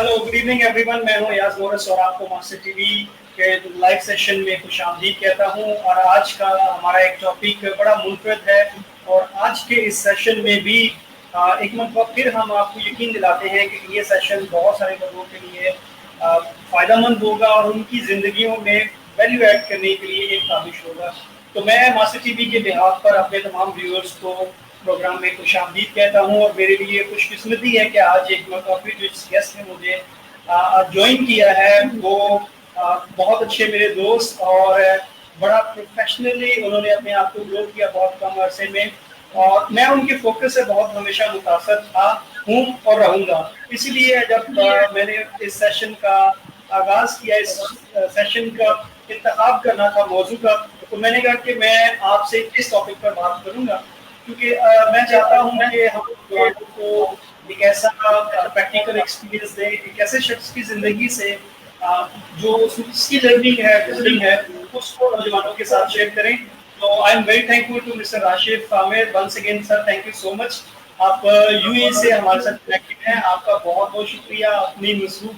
Hello good evening everyone, मैं हूं याज मोरस और आपको मास्टर टीवी के लाइव सेशन में खुशामदीद कहता हूं। और आज का हमारा एक टॉपिक बड़ा मुनफरद है और आज के इस सेशन में भी एक मरतबा फिर हम आपको यकीन दिलाते हैं कि ये सेशन बहुत सारे लोगों के लिए फ़ायदेमंद होगा और उनकी ज़िंदगियों में वैल्यू ऐड करने के लिए एक काबिश होगा। तो मैं मास्टर टीवी के बिहाफ पर अपने तमाम व्यूअर्स को प्रोग्राम में खुशामदीद कहता हूँ और मेरे लिए खुशकिस्मती है कि आज एक मरतबा फिर जो गेस्ट ने मुझे ज्वाइन किया है वो बहुत अच्छे मेरे दोस्त और बड़ा प्रोफेशनली उन्होंने अपने आप को ग्रो किया बहुत कम अरसे में, और मैं उनके फोकस से बहुत हमेशा मुतासर था, हूँ और रहूँगा। इसीलिए जब मैंने इस सेशन का आगाज़ किया, इस सेशन का इंतखाब करना था मौजू का, तो मैंने कहा कि मैं आपसे इस टॉपिक पर बात करूँगा, क्योंकि मैं चाहता हूँ कि हम लोगों को एक ऐसा प्रैक्टिकल एक्सपीरियंस दें, एक ऐसे शख्स की ज़िंदगी से जो उसकी लर्निंग है, विजडम है, उसको नौजवानों के साथ शेयर करें। तो I am very thankful to mister Rashid Aamir once again sir, thank you so much. आप यूएई से हमारे साथ कनेक्टेड हैं, आपका बहुत बहुत शुक्रिया अपनी मसरूफ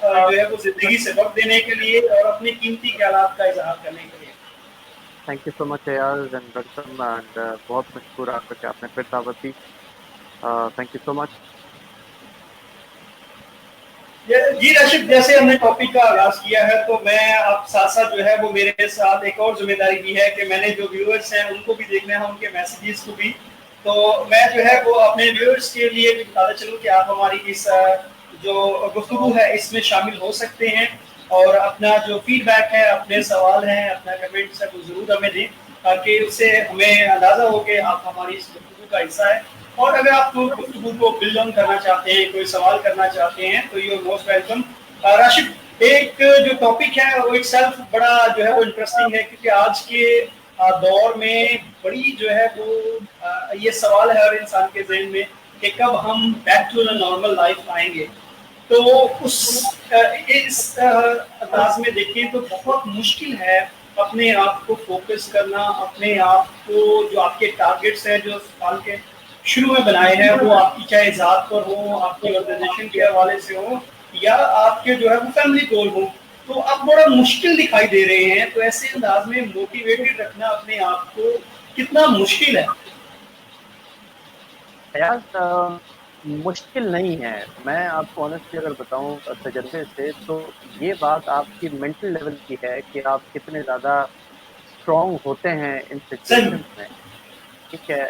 जो है वो ज़िंदगी से वक्त देने के लिए और अपने कीमती ख्यालात का इजहार करने के लिए। थैंक यू सो मच यार एंड वेलकम एंड बहुत मशहूर आपका कि आपने फिर दावत दी। Thank you so much. जी राशिद, जैसे हमने टॉपिक का आगाज किया है तो मैं आप साथ साथ जो है वो मेरे साथ एक और जिम्मेदारी भी है कि मैंने जो व्यूअर्स हैं उनको भी देखना है, उनके मैसेजेस को भी। तो मैं जो है वो अपने व्यूअर्स के लिए भी बताता चलूँ कि आप हमारी इस जो गुफ्तगू है इसमें शामिल हो सकते हैं और अपना जो फीडबैक है, अपने सवाल हैं, अपना कमेंट्स है वो ज़रूर हमें दें, ताकि उससे हमें अंदाज़ा हो कि आप हमारी इस गुफ्तगू का हिस्सा है। और अगर आप गुफ्तगू को बिल्ड ऑन करना चाहते हैं, कोई सवाल करना चाहते हैं, तो you are most welcome. Rashid, एक जो टॉपिक है वो इटसेल्फ बड़ा जो है वो इंटरेस्टिंग है, क्योंकि आज के दौर में बड़ी जो है वो ये सवाल है हर इंसान के जहन में कि कब हम back to the normal life आएंगे। तो उस इस अंदाज में देखें तो बहुत मुश्किल है अपने आप को फोकस करना, अपने आप को जो आपके टारगेट्स हैं जो साल के शुरू में बनाए हैं, वो आपकी चाहे ज़ात पर हो, आपकी ऑर्गेनाइजेशन के हवाले से हो या आपके जो है वो फैमिली गोल हो, तो आप बड़ा मुश्किल दिखाई दे रहे हैं। तो ऐसे अंदाज में मोटिवेटेड रखना अपने आप को कितना मुश्किल है? यार मुश्किल नहीं है। मैं आपको ऑनेस्टली अगर बताऊं तजर्बे से, तो ये बात आपकी मेंटल लेवल की है कि आप कितने ज़्यादा स्ट्रॉन्ग होते हैं इन सिचुएशंस में। ठीक है,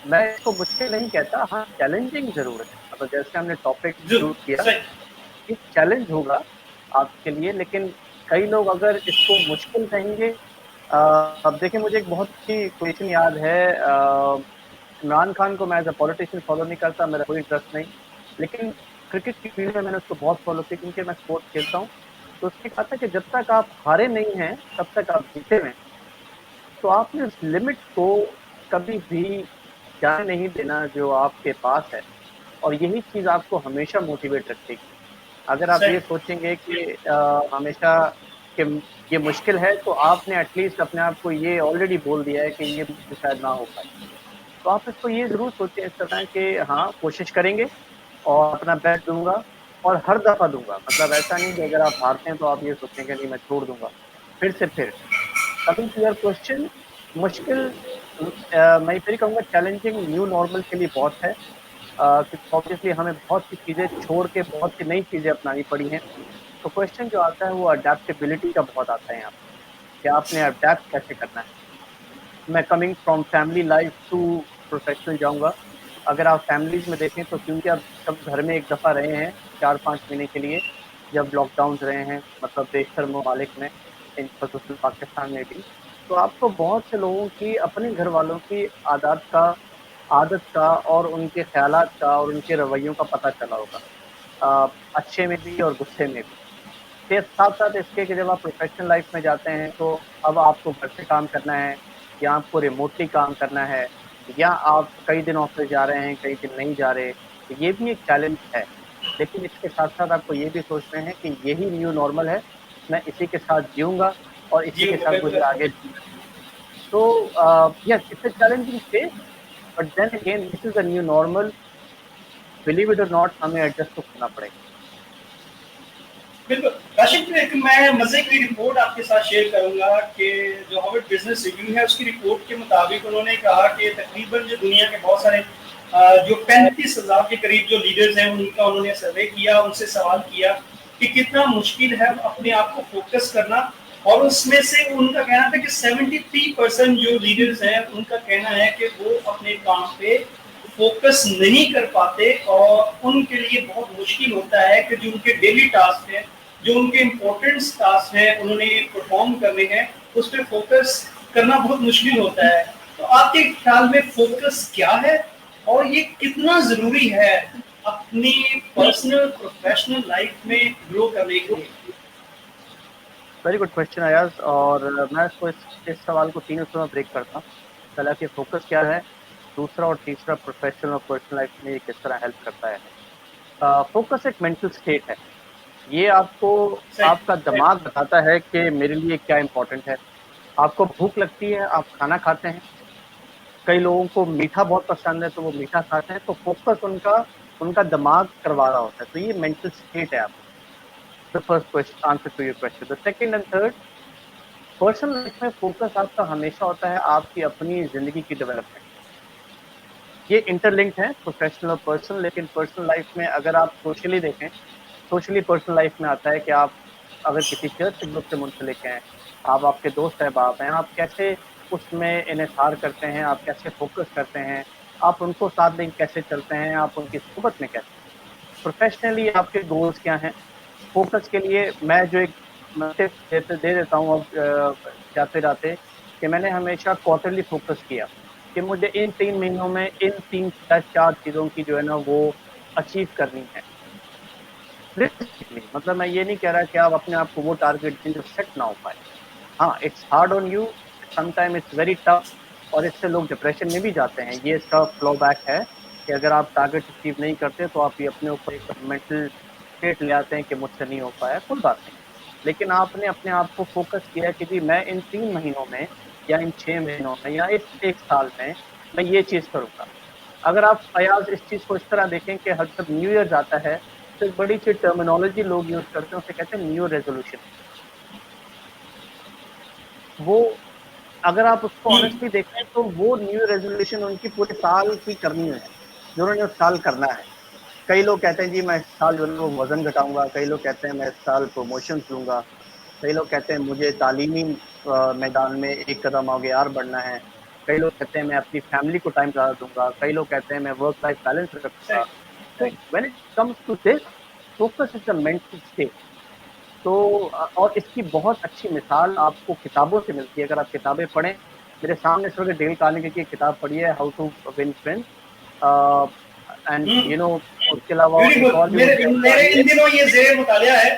मैं इसको मुश्किल नहीं कहता, हाँ चैलेंजिंग ज़रूर है। मतलब जैसे हमने टॉपिक शुरू किया, ये चैलेंज होगा आपके लिए, लेकिन कई लोग अगर इसको मुश्किल कहेंगे। अब देखिए, मुझे एक बहुत अच्छी क्वेश्चन याद है। इमरान खान को मैं एज अ पॉलिटिशियन फॉलो नहीं करता, मेरा कोई इंटरेस्ट नहीं, लेकिन क्रिकेट की फील्ड में मैंने उसको बहुत फॉलो किया क्योंकि मैं स्पोर्ट्स खेलता हूँ। तो उसने कहा था कि जब तक आप हारे नहीं हैं तब तक आप जीते हैं। तो आपने उस लिमिट को कभी भी जाने नहीं देना जो आपके पास है, और यही चीज़ आपको हमेशा मोटिवेट रखेगी। अगर आप ये सोचेंगे कि हमेशा कि ये मुश्किल है, तो आपने एटलीस्ट अपने आप को ये ऑलरेडी बोल दिया है कि ये मुझसे शायद ना हो पाए। तो आप इसको ये ज़रूर सोचें इस तरह कि हाँ, कोशिश करेंगे और अपना बेस्ट दूंगा और हर दफ़ा दूंगा। मतलब ऐसा नहीं कि अगर आप हारते हैं तो आप ये सोचेंगे नहीं मैं छोड़ दूंगा। फिर कमिंग टू योर क्वेश्चन, मुश्किल मैं फिर कहूँगा चैलेंजिंग न्यू नॉर्मल के लिए बहुत है, क्योंकि ऑब्वियसली हमें बहुत सी चीज़ें छोड़ के बहुत सी नई चीज़ें अपनानी पड़ी हैं। तो क्वेश्चन जो आता है वो अडेप्टेबिलिटी का बहुत आता है यहाँ पे, कि आपने अडेप्ट कैसे करना है। मैं coming from family life to professional जाऊँगा। अगर आप फैमिलीज़ में देखें तो क्योंकि आप सब घर में एक दफ़ा रहे हैं 4-5 महीने के लिए, जब लॉकडाउन रहे हैं, मतलब बेशतर ममालिक में, खसूसन पाकिस्तान में भी, तो आपको बहुत से लोगों की अपने घर वालों की आदत का और उनके ख़यालात का और उनके रवैयों का पता चला होगा, अच्छे में भी और गुस्से में भी। फिर साथ-साथ इसके कि जब आप प्रोफेशनल लाइफ में जाते हैं तो अब आपको घर से काम करना है या आपको रिमोटली काम करना है या आप कई दिन ऑफिस जा रहे हैं, कई दिन नहीं जा रहे, तो ये भी एक चैलेंज है। लेकिन इसके साथ-साथ आपको ये भी सोचना है कि यही न्यू नॉर्मल है, मैं इसी के साथ जीऊँगा और इसी के साथ मुझे आगे जीना है। तो yes, it's a challenging phase, but then again this is the new normal. Believe it or not, हमें एडजस्ट तो करना पड़ेगा। बिल्कुल राशिद, एक मैं मजे की रिपोर्ट आपके साथ शेयर करूंगा कि जो हार्वर्ड बिजनेस रिव्यू है उसकी रिपोर्ट के मुताबिक उन्होंने कहा कि तकरीबन जो दुनिया के बहुत सारे जो 35,000 के करीब जो लीडर्स हैं उनका उन्होंने सर्वे किया, उनसे सवाल किया कि कितना मुश्किल है अपने आप को फोकस करना, और उसमें से उनका कहना था कि 73% जो लीडर्स हैं उनका कहना है कि वो अपने काम पे फोकस नहीं कर पाते और उनके लिए बहुत मुश्किल होता है कि जो उनके डेली टास्क हैं, जो उनके इम्पोर्टेंट टास्क हैं उन्होंने परफॉर्म करने हैं, उस पर फोकस करना बहुत मुश्किल होता है। तो आपके ख्याल में फोकस क्या है और ये कितना जरूरी है अपनी पर्सनल प्रोफेशनल लाइफ में ग्रो करने के लिए? वेरी गुड क्वेश्चन अयाज, और मैं इसको इस सवाल को 3 हिस्सों में ब्रेक करता हूँ। पहला कि फोकस क्या है, दूसरा और तीसरा प्रोफेशनल और पर्सनल लाइफ में ये किस तरह हेल्प करता है। फोकस एक मेंटल स्टेट है। ये आपको आपका दिमाग बताता है कि मेरे लिए क्या इंपॉर्टेंट है। आपको भूख लगती है, आप खाना खाते हैं। कई लोगों को मीठा बहुत पसंद है तो वो मीठा खाते हैं, तो फोकस उनका दिमाग करवा रहा होता है। तो ये मेंटल स्टेट है आपका। The first question answer to your question. The second and third, personal life में फोकस आपका हमेशा होता है आपकी अपनी जिंदगी की डेवलपमेंट। ये इंटरलिंक्ड है प्रोफेशनल और पर्सनल, लेकिन पर्सनल लाइफ में अगर आप सोशली देखें, सोशली पर्सनल लाइफ में आता है कि आप अगर किसी चर्च के ग्रुप से मुंसलिक हैं, आप आपके दोस्त अहबाब हैं, आप कैसे उसमें इन्हिसार करते हैं, आप कैसे फोकस करते हैं, आप उनको साथ दें कैसे चलते हैं, आप उनकी सोबत में कैसे। प्रोफेशनली आपके गोल्स क्या हैं। फोकस के लिए मैं जो एक टिप दे देता हूँ अब जाते जाते, कि मैंने हमेशा क्वार्टरली फोकस किया कि मुझे इन 3 महीनों में इन 3 या 4 चीज़ों की जो है ना वो अचीव करनी है। मतलब मैं ये नहीं कह रहा कि आप अपने आप को वो टारगेट दें जो सेट ना हो पाए। हाँ, it's hard on you, sometime it's very tough, और इससे लोग डिप्रेशन में भी जाते हैं। ये इसका फ्लो बैक है कि अगर आप टारगेट अचीव नहीं करते तो आप ये अपने ऊपर एक मेंटल स्टेट ले आते हैं कि मुझसे नहीं हो पाया। कोई बात नहीं, लेकिन आपने अपने आप को फोकस किया कि जी मैं इन 3 महीनों में या इन 6 महीनों में या इस 1 साल में मैं ये चीज़ करूँगा। अगर आप अयाज इस चीज़ को इस तरह देखें कि हर जब न्यू ईयर जाता है तो एक बड़ी सी टर्मिनोलॉजी लोग यूज करते हैं, उसे कहते हैं न्यू रेजोल्यूशन। वो अगर आप उसको ऑनेस्टली देखें तो वो न्यू रेजोल्यूशन उनकी पूरे साल की करनी है, जो उन्होंने उस साल करना है। कई लोग कहते हैं जी मैं इस साल जो है वो वजन घटाऊंगा, कई लोग कहते हैं मैं इस साल प्रमोशन लूंगा, कई लोग कहते हैं मुझे तालीमी मैदान में एक कदम आगे और बढ़ना है, कई लोग कहते हैं मैं अपनी फैमिली को टाइम ज़्यादा दूंगा, कई लोग कहते हैं मैं वर्क लाइफ बैलेंस रखूंगा। तो when it comes to this, focus is the mental state. तो और इसकी बहुत अच्छी मिसाल आपको किताबों से मिलती है। अगर आप किताबें पढ़ें, मेरे सामने इस वक्त डेल कार्नेगी की किताब पढ़ी है, how to win friends, and you know उसके अलावा एक और भी मेरे इन दिनों ये ज़ेर मुतालिया है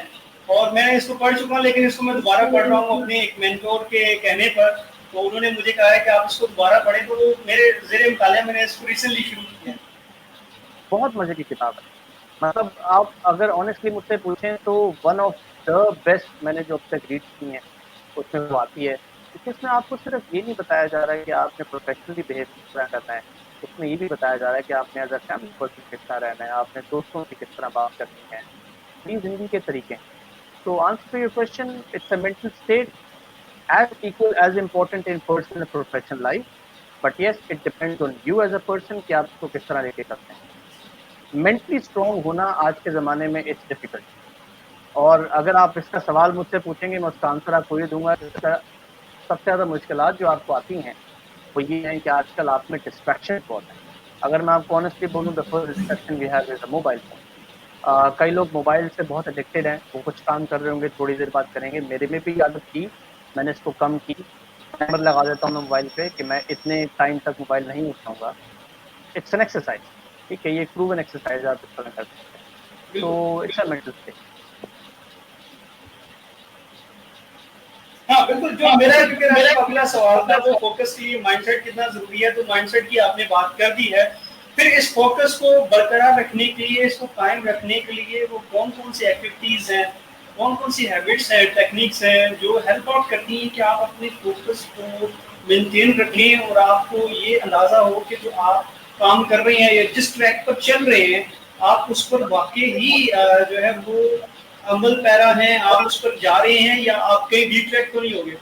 और मैं इसको पढ़ चुका हूं, लेकिन इसको मैं दोबारा पढ़ रहा हूँ अपने एक मेंटोर के कहने पर। तो उन्होंने मुझे कहा है कि आप इसको दोबारा पढ़ें, तो मेरे ज़ेर मुतालिया मैंने इसको रिसेंटली शुरू किया है। बहुत मजे की किताब है। मतलब आप अगर ऑनेस्टली मुझसे पूछें तो वन ऑफ द बेस्ट मैंने जो अब तक रीड की है उसमें वो आती है। इसमें आपको सिर्फ ये नहीं बताया जा रहा है कि आपने प्रोफेशनली बिहेव किस तरह करना है, उसमें ये भी बताया जा रहा है कि आपने एज अ फैमिली पर्सन किस तरह रहना है, आपने दोस्तों से किस तरह बात करनी है, ये जिंदगी के तरीके हैं। तो answer to your question, it's a mental state as equal as important in personal and professional life, but yes it depends on you as a person कि आप इसको किस तरह लेके करते हैं। मेंटली स्ट्रॉन्ग होना आज के ज़माने में इट्स डिफिकल्ट, और अगर आप इसका सवाल मुझसे पूछेंगे मैं उसका आंसर आपको ये दूंगा। सबसे ज़्यादा मुश्किलात जो आपको आती हैं वो ये हैं कि आजकल आप में डिस्ट्रैक्शन बहुत है। अगर मैं आपको ऑनेस्टली बोलूँ, the first distraction we have is a mobile phone. कई लोग मोबाइल से बहुत एडिक्टेड हैं, वो कुछ काम कर रहे होंगे थोड़ी देर बात करेंगे। मेरे में भी आदत थी, मैंने इसको कम की। टाइमर लगा देता हूँ मैं मोबाइल पे कि मैं इतने टाइम तक मोबाइल नहीं उठाऊंगा। इट्स एन एक्सरसाइज, ठीक है, ये प्रूवन एक्सरसाइज आप इस तरह कर सकते हैं। तो इट्स अ मेंटल स्टेट। हाँ बिल्कुल, जो मेरा अगला सवाल था वो फोकस की माइंडसेट कितना जरूरी है, तो माइंडसेट की आपने बात कर दी है। फिर इस फोकस को बरकरार रखने के लिए, इसको कायम रखने के लिए वो कौन कौन सी एक्टिविटीज हैं, कौन कौन सी हैबिट्स हैं, टेक्निक्स हैं जो हेल्प आउट करती हैं कि आप अपने फोकस को मेंटेन रखें और आपको ये अंदाजा हो कि जो आप काम कर रहे हैं या जिस ट्रैक पर चल रहे हैं आप उस पर वाकई ही जो है वो عمل پیرا ہیں, آپ اس پر جا رہے ہیں, یا آپ کہیں ڈیٹریکٹ تو نہیں ہو گئے؟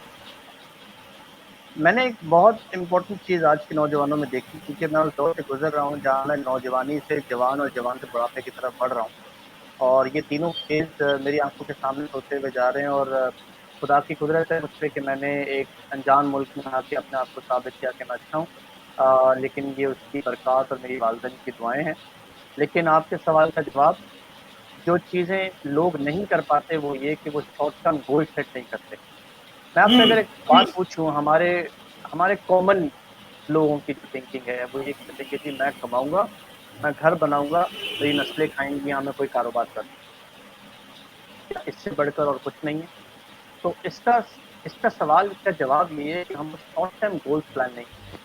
میں نے ایک بہت امپورٹنٹ چیز آج کے نوجوانوں میں دیکھی، کیونکہ میں اس دور سے گزر رہا ہوں جہاں میں نوجوانی سے جوان اور جوان سے بڑھاپے کی طرف بڑھ رہا ہوں، اور یہ تینوں فیز میری آنکھوں کے سامنے ہوتے ہوئے جا رہے ہیں، اور خدا کی قدرت ہے مجھ پہ کہ میں نے ایک انجان ملک میں آ کے اپنے آپ کو ثابت کیا کہ میں اچھا ہوں، لیکن یہ اس کی برکات اور میری والدین کی دعائیں ہیں۔ لیکن آپ کے سوال کا جواب، جو چیزیں لوگ نہیں کر پاتے وہ یہ کہ وہ شارٹ ٹرم گول سیٹ نہیں کرتے۔ میں آپ سے اگر ایک بات پوچھوں، ہمارے ہمارے کامن لوگوں کی جو تھنکنگ ہے وہ یہ کہتے ہیں کہ جی میں کماؤں گا، میں گھر بناؤں گا، میری نسلیں کھائیں گی، ہاں میں کوئی کاروبار کروں گا، اس سے بڑھ کر اور کچھ نہیں ہے۔ تو اس کا سوال، اس کا جواب یہ ہے کہ ہم شارٹ ٹرم گولز پلان نہیں کرتے۔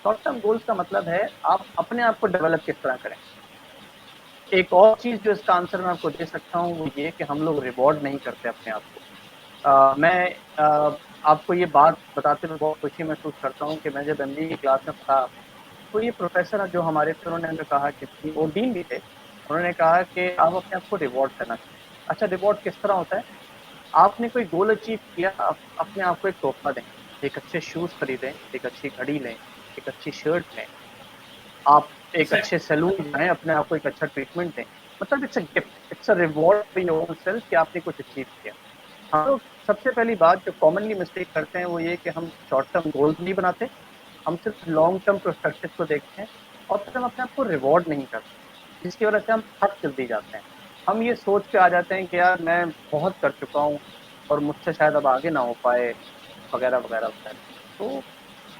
شارٹ ٹرم گولز کا مطلب ہے آپ اپنے آپ کو ڈیولپ کس طرح کریں۔ ایک اور چیز جو اس کا آنسر میں آپ کو دے سکتا ہوں وہ یہ کہ ہم لوگ ریوارڈ نہیں کرتے اپنے آپ کو۔ میں آپ کو یہ بات بتاتے ہوئے بہت خوشی محسوس کرتا ہوں کہ میں جب ایم بی اے کی کلاس میں تھا تو یہ پروفیسر جو ہمارے تھے انہوں نے ہمیں کہا کہ وہ ڈین بھی تھے، انہوں نے کہا کہ آپ اپنے آپ کو ریوارڈ کرنا چاہیے۔ اچھا، ریوارڈ کس طرح ہوتا ہے؟ آپ نے کوئی گول اچیو کیا، اپنے آپ کو ایک تحفہ دیں، ایک اچھے شوز خریدیں، ایک اچھی گھڑی لیں، ایک اچھی شرٹ لیں، آپ ایک اچھے سیلون جائیں، اپنے آپ کو ایک اچھا ٹریٹمنٹ دیں۔ مطلب it's a gift, it's a reward for your own self کہ آپ نے کچھ اچیو کیا۔ ہم لوگ سب سے پہلی بات جو کامنلی مسٹیک کرتے ہیں وہ یہ کہ ہم شارٹ ٹرم گولز نہیں بناتے، ہم صرف لانگ ٹرم پرسپیکٹو کو دیکھتے ہیں، اور پھر ہم اپنے آپ کو ریوارڈ نہیں کرتے، جس کی وجہ سے ہم تھک جلدی جاتے ہیں۔ ہم یہ سوچ کے آ جاتے ہیں کہ یار میں بہت کر چکا ہوں اور مجھ سے شاید اب آگے نہ ہو پائے، وغیرہ وغیرہ وغیرہ۔ تو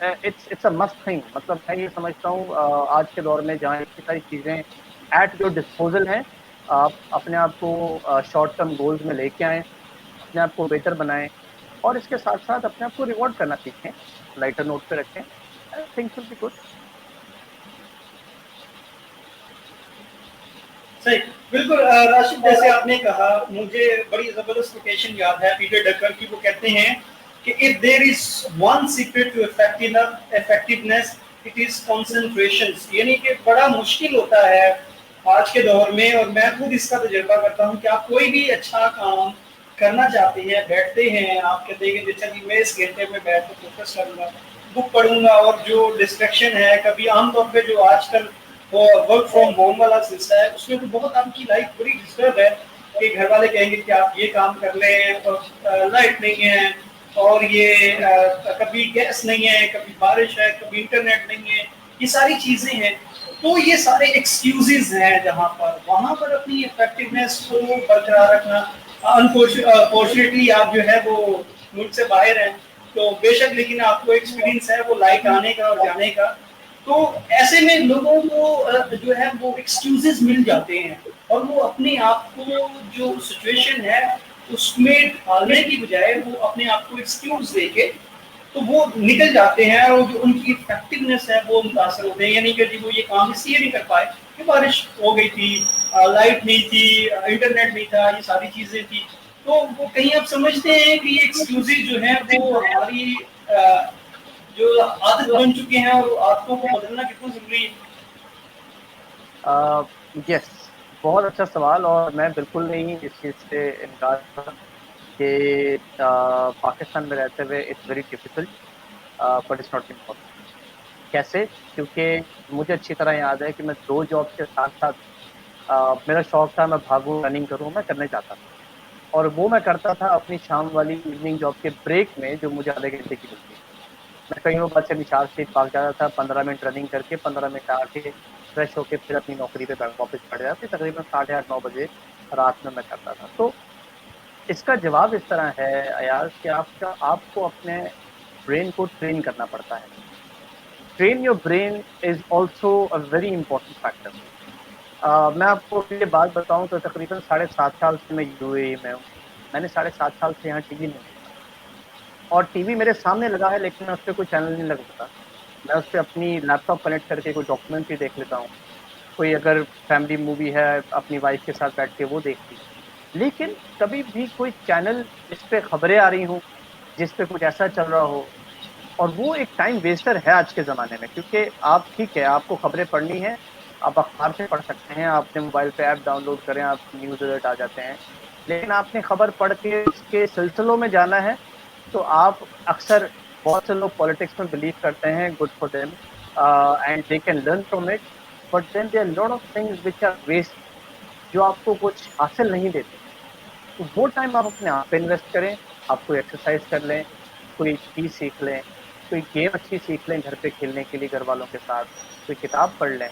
اٹس اے مسٹ تھنگ، مطلب میں یہ سمجھتا ہوں آج کے دور میں جہاں اتنی ساری چیزیں ایٹ یور ڈسپوزل ہیں، آپ اپنے آپ کو شارٹ ٹرم گولز میں لے کے آئیں، اپنے آپ کو بہتر بنائیں، اور اس کے ساتھ ساتھ اپنے آپ کو ریوارڈ کرنا سیکھیں، لائٹر نوٹ پہ رکھیں، تھنگس ول بی گڈ۔ صحیح، بالکل راشد، جیسے آپ نے کہا مجھے بڑی زبردست کوٹیشن یاد ہے پیٹر ڈکر کی، وہ کہتے ہیں کہ if there is one secret to effectiveness it is concentration، یعنی کہ بڑا مشکل ہوتا ہے آج کے دور میں، اور میں خود اس کا تجربہ کرتا ہوں کہ آپ کوئی بھی اچھا کام کرنا چاہتے ہیں، بیٹھتے ہیں، آپ کہتے ہیں کہ چلیے میں اس گھنٹے میں بیٹھ کر فوکس کروں گا، بک پڑھوں گا، اور جو ڈسٹریکشن ہے کبھی عام طور پہ جو آج کل وہ ورک فرام ہوم والا سلسلہ ہے اس میں تو بہت آپ کی لائف بڑی ڈسٹرب ہے، کہ گھر والے کہیں گے کہ آپ یہ کام کر لیں، اور لائٹ نہیں ہے، اور یہ کبھی گیس نہیں ہے، کبھی بارش ہے، کبھی انٹرنیٹ نہیں ہے، یہ ساری چیزیں ہیں۔ تو یہ سارے ایکسکیوزز ہیں جہاں پر وہاں پر اپنی افیکٹونیس کو برقرار رکھنا۔ انفارچونیٹلی آپ جو ہے وہ ملک سے باہر ہیں تو بے شک، لیکن آپ کو ایکسپیرینس ہے وہ لائٹ آنے کا اور جانے کا، تو ایسے میں لوگوں کو جو ہے وہ ایکسکیوزز مل جاتے ہیں، اور وہ اپنے آپ کو جو سچویشن ہے اس میں ڈالنے کی بجائے وہ اپنے آپ کو ایکسکیوز دے کے تو وہ نکل جاتے ہیں، اور جو ان کی افیکٹونیس ہے وہ متاثر ہوتے ہیں، یعنی کہ جی وہ یہ کام اس لیے نہیں کر پائے کہ بارش ہو گئی تھی، لائٹ نہیں تھی، انٹرنیٹ نہیں تھا، یہ ساری چیزیں تھی۔ تو وہ کہیں آپ سمجھتے ہیں کہ یہ ایکسکیوزز جو ہیں وہ ہماری جو عادت بن چکے ہیں، اور عادتوں کو بدلنا کتنا ضروری ہے؟ یس، بہت اچھا سوال، اور میں بالکل نہیں اس چیز سے انکار کرتا کہ پاکستان میں رہتے ہوئے it's very difficult, but it's not important. کیسے؟ کیونکہ مجھے اچھی طرح یاد ہے کہ میں 2 جابس کے ساتھ ساتھ میرا شوق تھا میں بھاگوں، رننگ کروں، میں کرنے جاتا تھا، اور وہ میں کرتا تھا اپنی شام والی ایوننگ جاب کے بریک میں جو مجھے آدھے گھنٹے کی ملتی تھی۔ میں کئی بار سے نشاط اسٹریٹ پارک جاتا تھا، 15 منٹ رننگ کر کے 15 منٹ آ کے فریش ہو کے پھر اپنی نوکری پہ واپس پڑ جاتا تھا، تقریباً 8:30-9 بجے رات میں کرتا تھا۔ تو اس کا جواب اس طرح ہے ایاز کہ آپ کو اپنے برین کو ٹرین کرنا پڑتا ہے۔ Train your brain is also a very important factor. میں آپ کو یہ بات بتاؤں تو تقریباً 7.5 سال سے میں یو اے ای میں ہوں، میں نے 7.5 سال سے یہاں ٹی وی نہیں دیکھا، اور ٹی وی میرے سامنے لگا ہے لیکن میں اس پہ کوئی چینل نہیں لگاتا، میں اس پہ اپنی لیپ ٹاپ کنیکٹ کر کے کوئی ڈاکومنٹری دیکھ لیتا ہوں، کوئی اگر فیملی مووی ہے اپنی وائف کے ساتھ بیٹھ کے وہ دیکھ لی، لیکن کبھی بھی کوئی چینل جس پہ خبریں آ رہی ہوں، جس پہ کچھ ایسا چل رہا ہو، اور وہ ایک ٹائم ویسٹر ہے آج کے زمانے میں، کیونکہ آپ ٹھیک ہے آپ کو خبریں پڑھنی ہیں، آپ اخبار سے پڑھ سکتے ہیں، آپ نے موبائل پہ ایپ ڈاؤن لوڈ کریں، آپ نیوز الرٹ آ جاتے ہیں، لیکن آپ نے خبر پڑھ کے اس کے سلسلوں میں جانا ہے تو آپ اکثر بہت سے لوگ پالیٹکس میں بلیو کرتے ہیں, good for them and they can learn from it, but then there lot of things which are waste, جو آپ کو کچھ حاصل نہیں دیتے. تو وہ ٹائم آپ اپنے آپ پہ انویسٹ کریں, آپ کوئی ایکسرسائز کر لیں, کوئی چیز سیکھ لیں, کوئی گیم اچھی سیکھ لیں گھر پہ کھیلنے کے لیے گھر والوں کے ساتھ, کوئی کتاب پڑھ لیں.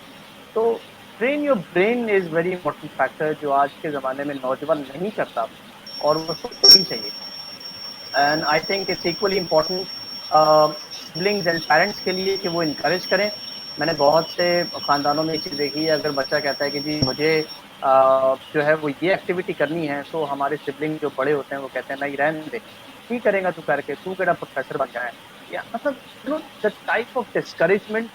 تو train your brain is very important factor, جو آج کے زمانے میں نوجوان نہیں کرتا اور وہ اس کو کرنی چاہیے. And I think it's equally important siblings and parents کے لیے کہ وہ انکریج کریں. میں نے بہت سے خاندانوں میں یہ چیز دیکھی ہے, اگر بچہ کہتا ہے کہ جی مجھے جو ہے وہ یہ ایکٹیویٹی کرنی ہے, تو ہمارے سبلنگ جو بڑے ہوتے ہیں وہ کہتے ہیں نہیں رہنے دے, ٹھیک کرے گا تو کر کے, تو کیڑا پروفیسر بن جائے, یا مطلب the type of discouragement,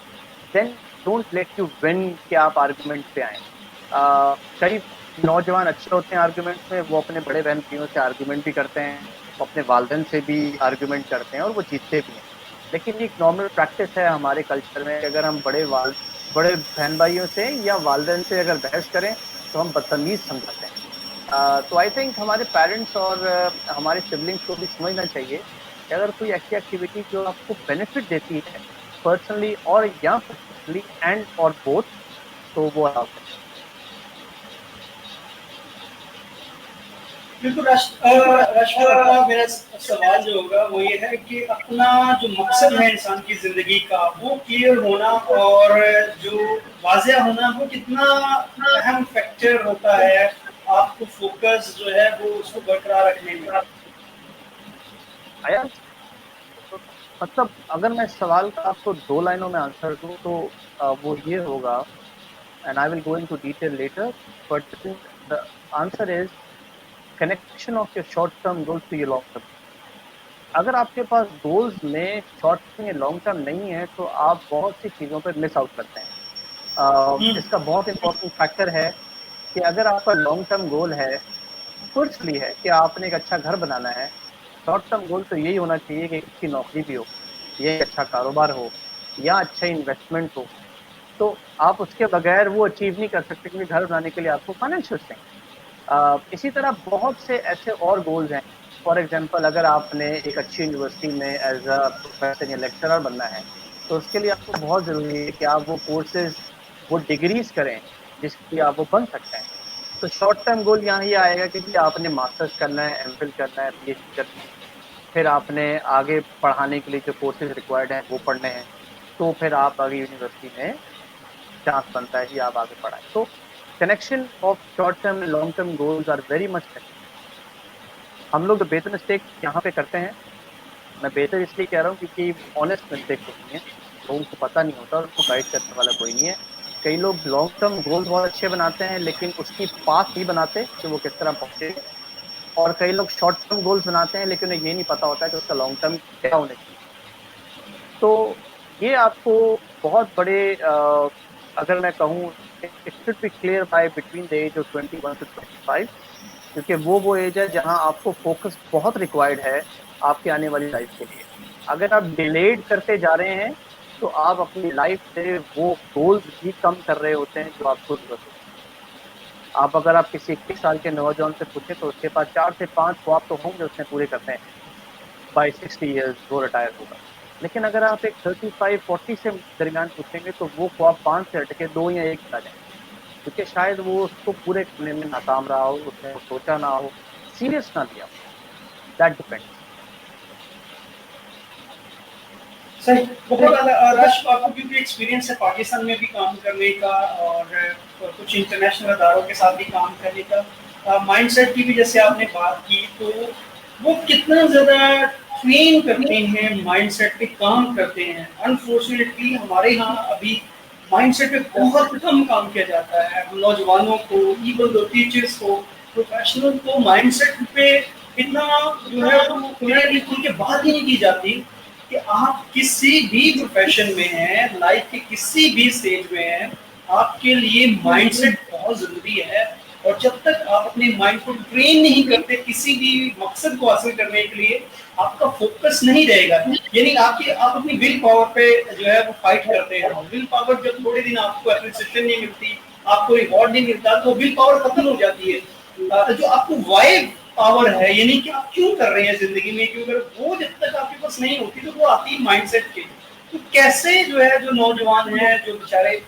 then don't let you win کہ آپ آرگومنٹ پہ آئیں. کئی نوجوان اچھے ہوتے ہیں آرگومنٹس میں, وہ اپنے بڑے بہن بھائیوں سے آرگومنٹ بھی کرتے ہیں, وہ اپنے والدین سے بھی آرگومنٹ کرتے ہیں اور وہ جیتتے بھی ہیں. لیکن ایک نارمل پریکٹس ہے ہمارے کلچر میں کہ اگر ہم بڑے بہن بھائیوں سے یا والدین سے اگر بحث کریں تو ہم بدتمیز سمجھاتے ہیں. تو آئی تھنک ہمارے پیرنٹس اور ہمارے سبلنگس کو بھی سمجھنا چاہیے کہ اگر کوئی ایسی ایکٹیویٹی جو آپ کو بینیفٹ دیتی ہے پرسنلی اور یا پروفیشنلی اینڈ اور بوتھ, تو وہ آپ کریں. بالکل راشد, اپنا میرا سوال جو ہوگا وہ یہ ہے کہ اپنا جو مقصد ہے انسان کی زندگی کا وہ کلیئر ہونا اور جو واضح ہونا وہ کتنا اہم فیکٹر ہوتا ہے آپ کو فوکس جو ہے وہ اس کو برقرار رکھنے میں. مطلب اگر میں سوال کا آپ کو 2 لائنوں میں آنسر دوں تو وہ یہ ہوگا, and I will go into detail later, but the answer is connection of your short term goals to your long term. اگر آپ کے پاس گولز میں شارٹ ٹرم یا لانگ ٹرم نہیں ہے تو آپ بہت سی چیزوں پہ مس آؤٹ کرتے ہیں. اس کا بہت امپورٹنٹ فیکٹر ہے کہ اگر آپ کا لانگ ٹرم گول ہے, فرسٹلی ہے کہ آپ نے ایک اچھا گھر بنانا ہے, شارٹ ٹرم گول تو یہی ہونا چاہیے کہ اس کی نوکری بھی ہو, یہ ایک اچھا کاروبار ہو یا اچھا انویسٹمنٹ ہو. تو آپ اس کے بغیر وہ اچیو نہیں کر سکتے کیونکہ گھر بنانے کے لیے آپ کو فائنینشیل چاہیے. اسی طرح بہت سے ایسے اور گولز ہیں. فار ایگزامپل اگر آپ نے ایک اچھی یونیورسٹی میں ایز اے پروفیسر یا لیکچرر بننا ہے تو اس کے لیے آپ کو بہت ضروری ہے کہ آپ وہ کورسز, وہ ڈگریز کریں جس کے لیے آپ وہ بن سکتے ہیں. تو شارٹ ٹرم گول یہاں یہ آئے گا کہ جی آپ نے ماسٹرس کرنا ہے, ایم فل کرنا ہے, پی ایچ ڈی کرنی ہے, پھر آپ نے آگے پڑھانے کے لیے جو کورسز ریکوائرڈ ہیں وہ پڑھنے ہیں, تو پھر آپ آگے یونیورسٹی میں چانس بنتا ہے کہ آپ آگے پڑھائیں. تو connection of short term and long term goals are very much. ہم لوگ بہتر مسٹیک یہاں پہ کرتے ہیں, میں بہتر اس لیے کہہ رہا ہوں کیونکہ آنےسٹ مسٹیک ہوتی ہیں, لوگوں کو پتہ نہیں ہوتا اور اس کو گائڈ کرنے والا کوئی نہیں ہے. کئی لوگ لانگ ٹرم گول بہت اچھے بناتے ہیں لیکن اس کی پاس نہیں بناتے کہ وہ کس طرح پہنچے, اور کئی لوگ شارٹ ٹرم گولز بناتے ہیں لیکن انہیں یہ نہیں پتا ہوتا ہے کہ اس کا لانگ ٹرم کیا ہونا چاہیے. تو یہ آپ کو بہت بڑے اگر میں کہوں it should be clear by between the age of 21 to 25, کیونکہ وہ ایج ہے جہاں آپ کو فوکس بہت ریکوائرڈ ہے آپ کی آنے والی لائف کے لیے. اگر آپ ڈیلیڈ کرتے جا رہے ہیں تو آپ اپنی لائف سے وہ گولز بھی کم کر رہے ہوتے ہیں جو آپ کو ضرورت ہوتی ہے. آپ اگر آپ کسی 21 سال کے نوجوان سے پوچھیں تو اس کے پاس 4 سے 5 خواب تو ہوں گے اس نے پورے کرنے ہیں, بائی 60 ایئرز وہ ریٹائر ہوگا. لیکن اگر آپ ایک 35-40 سے درمیان پوچھیں گے تو وہ خواب 5 سے ہٹ کے 2 یا 1 آ جائیں گے, کیونکہ شاید وہ اس کو پورے کرنے میں ناکام رہا ہو, اس نے سوچا نہ ہو, سیریس نہ لیا ہو. That depends. صحیح, بہت راشد, آپ کو کیونکہ ایکسپیرینس ہے پاکستان میں بھی کام کرنے کا اور کچھ انٹرنیشنل اداروں کے ساتھ بھی کام کرنے کا, مائنڈ سیٹ کی بھی جیسے آپ نے بات کی, تو وہ کتنا زیادہ ٹرین کرتے ہیں, مائنڈ سیٹ پہ کام کرتے ہیں. انفارچونیٹلی ہمارے یہاں ابھی مائنڈ سیٹ پہ بہت کم کام کیا جاتا ہے. ہم نوجوانوں کو, ایون دو ٹیچرس کو, پروفیشنل کو مائنڈ سیٹ پہ اتنا جو ہے وہ کلیئرلی کھل کے بات ہی نہیں کی جاتی کہ آپ کسی بھی پروفیشن میں ہیں, لائف کے کسی بھی اسٹیج میں ہیں, آپ کے لیے مائنڈ سیٹ بہت ضروری ہے. اور جب تک آپ اپنے مائنڈ کو ٹرین نہیں کرتے کسی بھی مقصد کو حاصل کرنے کے لیے, آپ کا فوکس نہیں رہے گا. یعنی آپ اپنی ول پاور پہ جو ہے وہ فائٹ کرتے ہیں. ول پاور جب تھوڑے دن آپ کو اپریسیشن نہیں ملتی, آپ کو ریوارڈ نہیں ملتا, تو ول پاور ختم ہو جاتی ہے. जो आपको वाई पावर है, यानी कि आप क्यों कर रहे हैं जिंदगी में, क्योंकि अगर वो जब तक आपके पास नहीं होती तो वो आती माइंडसेट के। तो कैसे जो है जो नौजवान हैं, जो बेचारे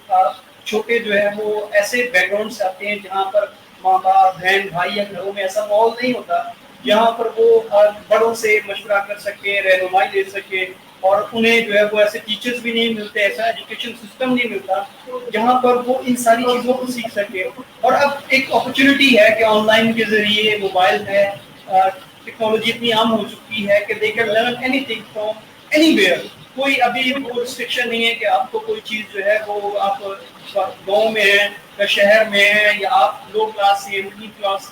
छोटे जो है वो ऐसे बैकग्राउंड से आते हैं जहाँ पर माँ बाप बहन भाई या घरों में ऐसा माहौल नहीं होता जहाँ पर वो बड़ों से मशवरा कर सके, रहनुमाई दे सके, और उन्हें जो है वो ऐसे टीचर्स भी नहीं मिलते, ऐसा एजुकेशन सिस्टम नहीं मिलता जहाँ पर वो इन सारी चीज़ों को सीख सके। और अब एक अपॉर्चुनिटी है कि ऑनलाइन के जरिए, मोबाइल है, टेक्नोलॉजी इतनी आम हो चुकी है कि they can learn anything from anywhere. कोई अभी वो रिस्ट्रिक्शन नहीं है कि आपको कोई चीज़ जो है वो आप गाँव में है या शहर में है, या आप लो क्लास से मिडिल क्लास,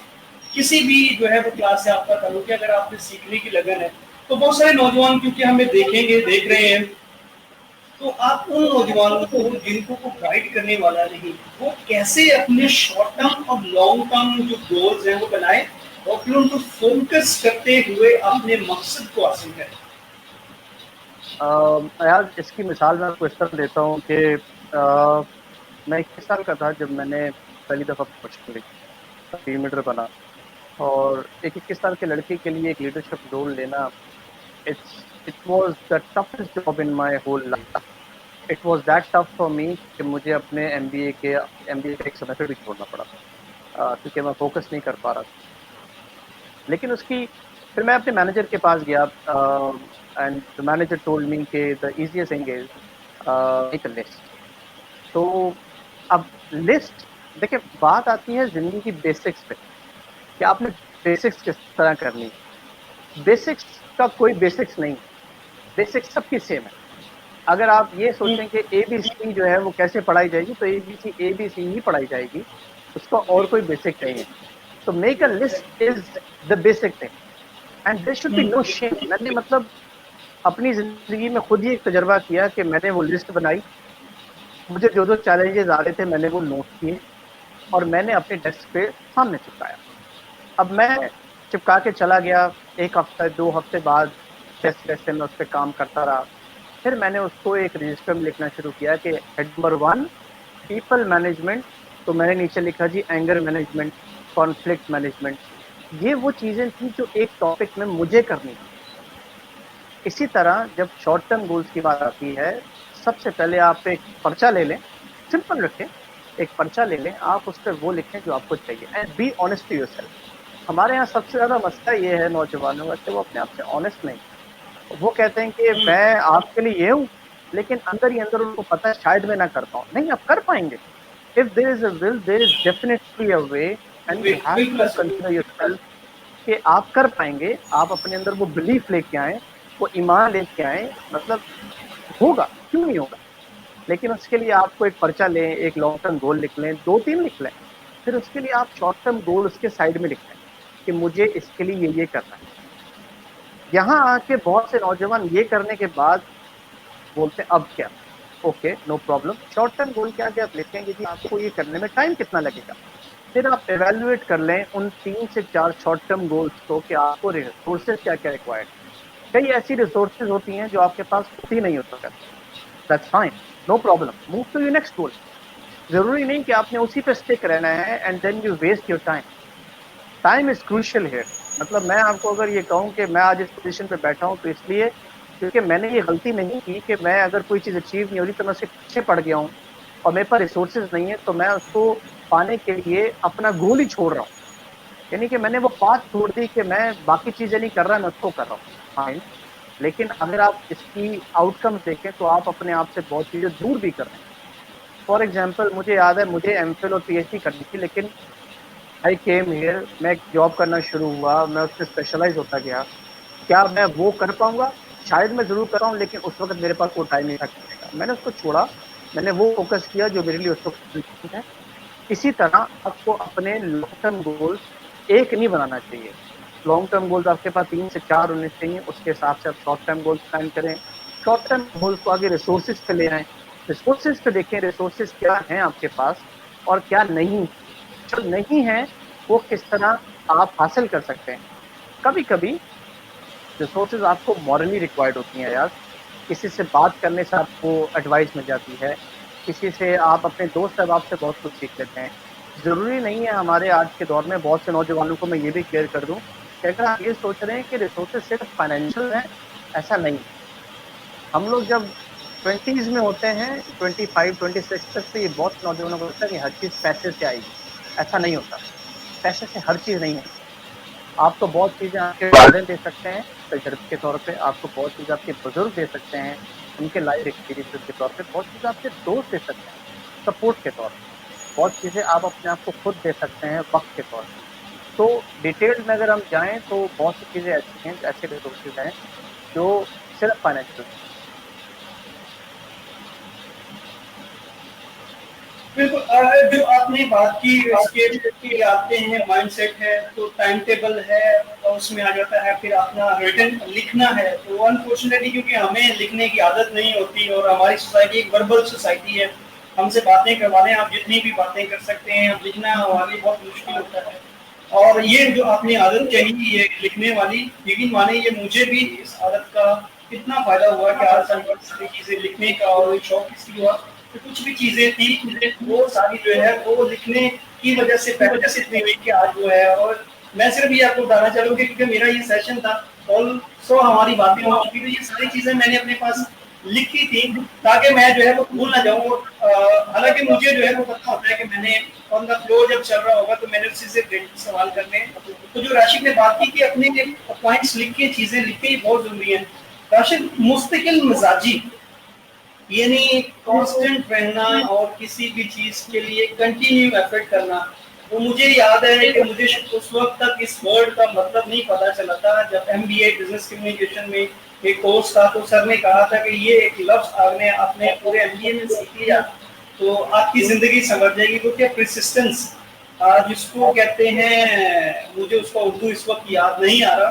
किसी भी जो है वो क्लास से आपका ताल्लुक है, अगर आपने सीखने की लगन है। तो बहुत सारे नौजवान क्योंकि हमें देख रहे हैं, तो आप उन नौजवानों को जिनको को गाइड करने वाला नहीं, वो कैसे अपने शॉर्ट टर्म और लॉन्ग टर्म जो गोल्स हैं वो बनाए और फिर उनको फोकस करते हुए अपने मकसद को हासिल करें। यार इसकी मिसाल मैं आपको इस तरह देता हूँ कि मैं 21 साल का था जब मैंने पहली दफ़ा पढ़ी, टीम लीडर बना, और एक 21 साल के लड़के के लिए एक लीडरशिप रोल लेना, it was the toughest job in my whole life. It was that tough for me कि मुझे अपने एमबीए का एक सेमेस्टर भी छोड़ना पड़ा क्योंकि मैं फोकस नहीं कर पा रहा था। लेकिन उसकी फिर मैं अपने मैनेजर के पास गया and the manager told me कि the easiest thing is make a list. तो अब लिस्ट देखिए, बात आती है जिंदगी की बेसिक्स पे कि आपने बेसिक्स किस तरह करनी। बेसिक्स का कोई बेसिक्स नहीं, बेसिक्स सबकी सेम है। अगर आप ये सोचें कि ABC जो है वो कैसे पढ़ाई जाएगी, तो ABC ही पढ़ाई जाएगी, उसका और कोई बेसिक नहीं है। तो make a list is the basic thing and there should be no shame. मैंने मतलब अपनी जिंदगी में खुद ही एक तजर्बा किया कि मैंने वो लिस्ट बनाई, मुझे जो जो चैलेंजेस आ रहे थे मैंने वो नोट किए और मैंने अपने डेस्क पे सामने चिपकाया। अब मैं चिपका के चला गया, एक हफ्ता 2 हफ्ते बाद जैसे जैसे मैं उस पर काम करता रहा, फिर मैंने उसको एक रजिस्टर में लिखना शुरू किया कि हेड नंबर 1 पीपल मैनेजमेंट, तो मैंने नीचे लिखा जी एंगर मैनेजमेंट, कॉन्फ्लिक्ट मैनेजमेंट। ये वो चीज़ें थी जो एक टॉपिक में मुझे करनी थी। इसी तरह जब शॉर्ट टर्म गोल्स की बात आती है, सबसे पहले आप एक पर्चा ले लें, सिंपल रखें, एक पर्चा ले लें, आप उस पर वो लिखें जो आपको चाहिए and be honest to yourself. हमारे यहाँ सबसे ज़्यादा मसला ये है नौजवानों का कि वो अपने आप से ऑनेस्ट नहीं। वो कहते हैं कि मैं आपके लिए ये हूँ, लेकिन अंदर ही अंदर उनको पता है शायद मैं ना कर पाऊँ। नहीं, आप कर पाएंगे। If there is a will there is definitely a way and you have to consider yourself कि आप कर पाएंगे। आप अपने अंदर वो बिलीफ लेके आए, वो ईमान लेके आए, मतलब होगा, क्यों नहीं होगा। लेकिन उसके लिए आपको एक पर्चा लें, एक लॉन्ग टर्म गोल लिख लें, 2-3 लिख लें, फिर उसके लिए आप शॉर्ट टर्म गोल उसके साइड में लिख लें कि मुझे इसके लिए ये करना है। यहाँ आके बहुत से नौजवान ये करने के बाद बोलते हैं अब क्या, okay no problem, short term goal क्या क्या आप लिखेंगे जी, आपको ये करने में टाइम कितना लगेगा। फिर आप एवेल्युएट कर लें उन 3 से 4 शॉर्ट टर्म गोल्स को कि आपको रिसोर्सेज क्या क्या रिक्वायर्ड। कई ऐसी रिसोर्सेज होती हैं जो आपके पास होती नहीं हो सकता, that's fine, no problem, move to your next goal. जरूरी नहीं कि आपने उसी पे स्टिक रहना है and then you waste your time. Time is crucial here. मतलब मैं आपको अगर ये कहूँ कि मैं आज इस पोजीशन पे बैठा हूँ तो इसलिए क्योंकि मैंने ये गलती नहीं की कि मैं अगर कोई चीज़ अचीव नहीं हो रही तो मैं उससे पीछे पड़ गया हूँ और मेरे पास रिसोर्सेज नहीं है तो मैं उसको पाने के लिए अपना गोल ही छोड़ रहा हूँ। यानी कि मैंने वो पाथ छोड़ दी कि मैं बाकी चीज़ें नहीं कर रहा, मैं उसको कर रहा हूँ, फाइन। लेकिन अगर आप इसकी आउटकम देखें तो आप अपने आप से बहुत चीज़ें दूर भी कर रहे हैं। फॉर एग्जाम्पल मुझे याद है मुझे MPhil और PhD करनी थी, लेकिन आई केम हियर, मैं एक जॉब करना शुरू हुआ, मैं उससे स्पेशलाइज होता गया। क्या मैं वो कर पाऊंगा? शायद मैं ज़रूर कर पाऊँ, लेकिन उस वक्त मेरे पास वो टाइम नहीं था करने का। मैंने उसको छोड़ा, मैंने वो फोकस किया जो मेरे लिए उस वक्त है। इसी तरह आपको अपने लॉन्ग टर्म गोल्स एक नहीं बनाना चाहिए। लॉन्ग टर्म गोल्स आपके पास 3 से 4 होने चाहिए, उसके हिसाब से आप शॉर्ट टर्म गोल्स प्लान करें। शॉर्ट टर्म गोल्स को आगे रिसोर्सेज पे ले आएँ, रिसोर्सेज पे देखें रिसोर्सेज क्या हैं आपके पास और क्या नहीं, जो नहीं है वो किस तरह आप हासिल कर सकते हैं। कभी कभी रिसोर्सेज आपको मॉरली रिक्वायर्ड होती हैं यार, किसी से बात करने से आपको एडवाइस मिल जाती है, किसी से आप अपने दोस्त अहबाब से बहुत कुछ सीख लेते हैं, ضروری نہیں ہے ہمارے آج کے دور میں. بہت سے نوجوانوں کو میں یہ بھی کلیئر کر دوں کہ اگر آپ یہ سوچ رہے ہیں کہ ریسورسز صرف فائنینشیل ہیں، ایسا نہیں. ہم لوگ جب 20s میں ہوتے ہیں، 25 26 تک، تو یہ بہت نوجوانوں کو لگتا ہے کہ ہر چیز پیسے سے آئے گی. ایسا نہیں ہوتا. پیسے سے ہر چیز نہیں ہوتی. آپ کو بہت چیزیں آپ کے والدین دے سکتے ہیں تجربے کے طور پہ، آپ کو بہت چیزیں آپ کے بزرگ دے سکتے ہیں ان کے لائف ایکسپیرینس کے طور پہ، بہت چیزیں آپ کے دوست دے سکتے ہیں سپورٹ کے طور پہ، بہت چیزیں آپ اپنے آپ کو خود دے سکتے ہیں وقت کے طور پہ. تو ڈیٹیل میں اگر ہم جائیں تو بہت سی چیزیں ایسی ہیں، ایسے ریسورسز ہیں جو صرف فائنینشیل. بالکل جو آپ نے بات کی اس کے آتے ہیں مائنڈ سیٹ ہے تو ٹائم ٹیبل ہے اور اس میں آ جاتا ہے پھر اپنا ریٹن لکھنا ہے. تو انفارچونیٹلی کیونکہ ہمیں لکھنے کی عادت نہیں ہوتی اور ہماری سوسائٹی ایک وربل سوسائٹی ہے، ہم سے باتیں کروانے آپ جتنی بھی باتیں کر سکتے ہیں، اب لکھنا ہمارے لیے بہت مشکل ہوتا ہے. اور یہ جو آپ نے عادت کہی یہ لکھنے والی، یقین مانے یہ مجھے بھی اس عادت کا اتنا فائدہ ہوا کہ آج ساری چیزیں لکھنے کا اور شوق اس لیے ہوا کہ کچھ بھی چیزیں تھی وہ ساری جو ہے وہ لکھنے کی وجہ سے پریکٹس اتنی ہوئی کہ آج وہ ہے. اور میں صرف یہ آپ کو بتانا چاہوں گا کیونکہ میرا یہ سیشن تھا آل سو ہماری باتیں ہو چکی، تو یہ ساری چیزیں میں نے اپنے پاس لکھی تھی تاکہ میں جو ہے وہ بھول نہ جاؤں. حالانکہ مجھے جو ہے وہ پتا ہوتا ہے کہ میں نے آن دا فلو جب چل رہا ہوگا تو میں نے اسی سے سوال کرنے ہیں. تو جو راشد نے بات کی کہ اپنے پوائنٹس لکھ کے چیزیں لکھیں بہت ضروری ہے. راشد مستقل مزاجی یعنی کانسٹنٹ رہنا اور کسی بھی چیز کے لیے کنٹینیو ایفرٹ کرنا. وہ مجھے یاد ہے کہ مجھے اس وقت تک اس ورڈ کا مطلب نہیں پتا چلا تھا. جب MBA بزنس کمیونیکیشن میں ایک کورس تھا تو سر نے کہا تھا کہ یہ ایک لفظ آپ نے اپنے پورے MBA میں سیکھ لیا تو آپ کی زندگی سمجھ جائے گی. وہ کیا پرسسٹنس جس کو کہتے ہیں، مجھے اس کا اردو اس وقت یاد نہیں آ رہا،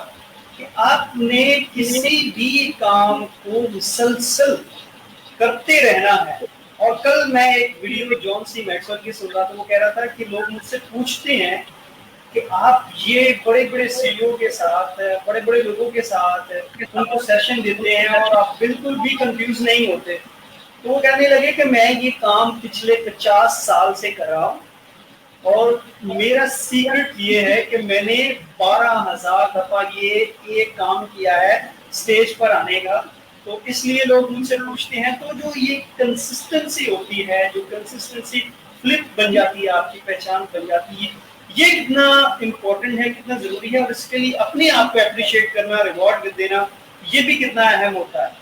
کہ آپ نے کسی بھی کام کو مسلسل کرتے رہنا ہے. اور کل میں ایک ویڈیو جان سی میکسویل کی سن رہا تھا، وہ کہہ رہا تھا کہ لوگ مجھ سے پوچھتے ہیں کہ آپ یہ بڑے بڑے CEO کے ساتھ بڑے بڑے لوگوں کے ساتھ ان کو سیشن دیتے ہیں اور آپ بالکل بھی کنفیوز نہیں ہوتے. تو وہ کہنے لگے کہ میں یہ کام پچھلے 50 سال سے کر رہا ہوں اور میرا سیکرٹ یہ ہے کہ میں نے 12,000 دفعہ یہ کام کیا ہے اسٹیج پر آنے کا. تو اس لیے لوگ مجھ سے پوچھتے ہیں. تو جو یہ کنسسٹنسی ہوتی ہے، جو کنسسٹنسی فلپ بن جاتی ہے، آپ کی پہچان بن جاتی ہے، یہ کتنا امپورٹنٹ ہے، کتنا ضروری ہے. اور اس کے لیے اپنے آپ کو اپریشیٹ کرنا، ریوارڈ دینا، یہ بھی کتنا اہم ہوتا ہے.